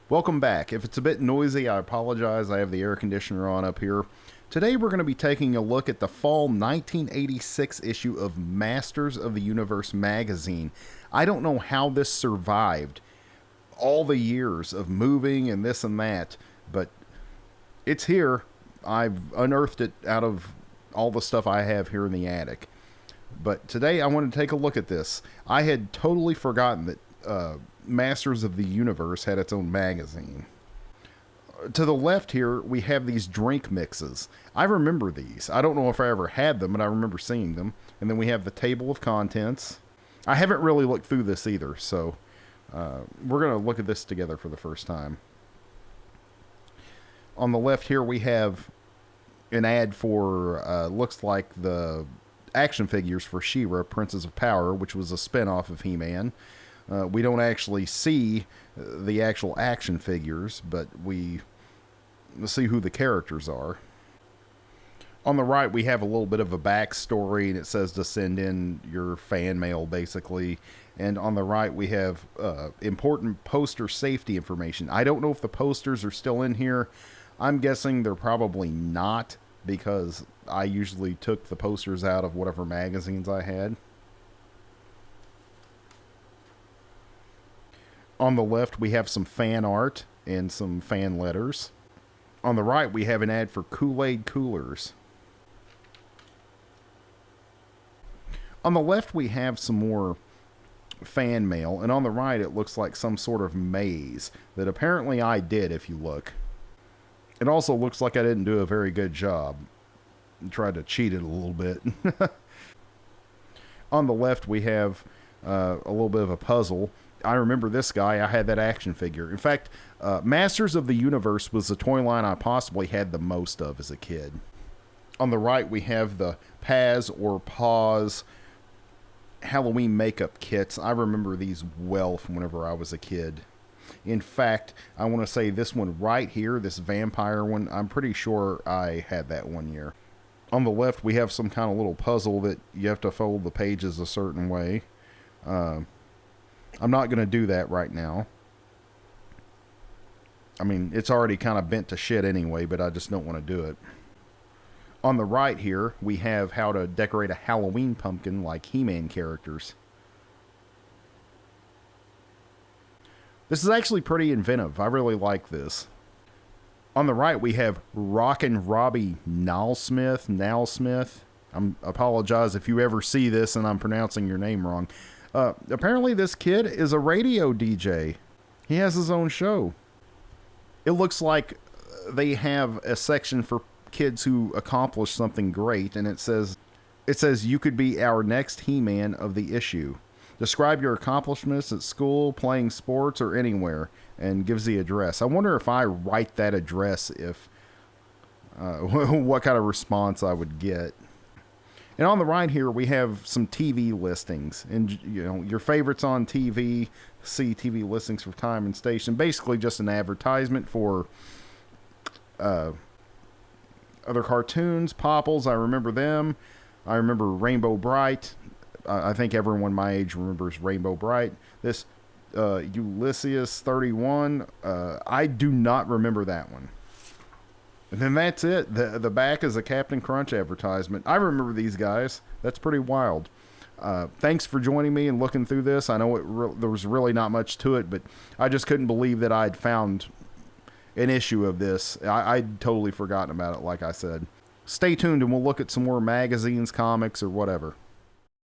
Welcome back. If it's a bit noisy, I apologize. I have the air conditioner on up here. Today we're going to be taking a look at the fall 1986 issue of Masters of the Universe magazine. I don't know how this survived all the years of moving and this and that, but it's here. I've unearthed it out of all the stuff I have here in the attic. But today I want to take a look at this. I had totally forgotten that Masters of the Universe had its own magazine. To the left here, we have these drink mixes. I remember these. I don't know if I ever had them, but I remember seeing them. And then we have the table of contents. I haven't really looked through this either, so we're going to look at this together for the first time. On the left here, we have an ad for, looks like the action figures for She-Ra, Princess of Power, which was a spin-off of He-Man. We don't actually see the actual action figures, but we see who the characters are. On the right, we have a little bit of a backstory, and it says to send in your fan mail, basically. And on the right, we have important poster safety information. I don't know if the posters are still in here. I'm guessing they're probably not, because I usually took the posters out of whatever magazines I had. On the left, we have some fan art and some fan letters. On the right, we have an ad for Kool-Aid coolers. On the left, we have some more fan mail, and on the right, it looks like some sort of maze that apparently I did, if you look. It also looks like I didn't do a very good job. I tried to cheat it a little bit. On the left, we have a little bit of a puzzle. I remember this guy. I had that action figure. In fact, Masters of the Universe was the toy line I possibly had the most of as a kid. On the right, we have the Paz or Paws Halloween makeup kits. I remember these well from whenever I was a kid. In fact, I want to say this one right here, this vampire one, I'm pretty sure I had that one year. On the left, we have some kind of little puzzle that you have to fold the pages a certain way. I'm not going to do that right now. I mean, it's already kind of bent to shit anyway, but I just don't want to do it. On the right here, we have how to decorate a Halloween pumpkin like He-Man characters. This is actually pretty inventive. I really like this. On the right, we have Rockin' Robbie Nalsmith. I apologize if you ever see this and I'm pronouncing your name wrong. Apparently this kid is a radio DJ. He has his own show. It looks like they have a section for kids who accomplish something great, and it says you could be our next He-Man of the issue. Describe your accomplishments at school, playing sports, or anywhere, and gives the address. I wonder if I write that address, if what kind of response I would get. And on the right here, we have some TV listings, and you know, your favorites on TV. See TV listings for time and station. Basically, just an advertisement for other cartoons. Popples, I remember them. I remember Rainbow Bright. I think everyone my age remembers Rainbow Bright. This Ulysses 31. I do not remember that one. And then that's it. The back is a Captain Crunch advertisement. I remember these guys. That's pretty wild. Thanks for joining me and looking through this. I know there was really not much to it, but I just couldn't believe that I'd found an issue of this. I'd totally forgotten about it, like I said. Stay tuned and we'll look at some more magazines, comics, or whatever.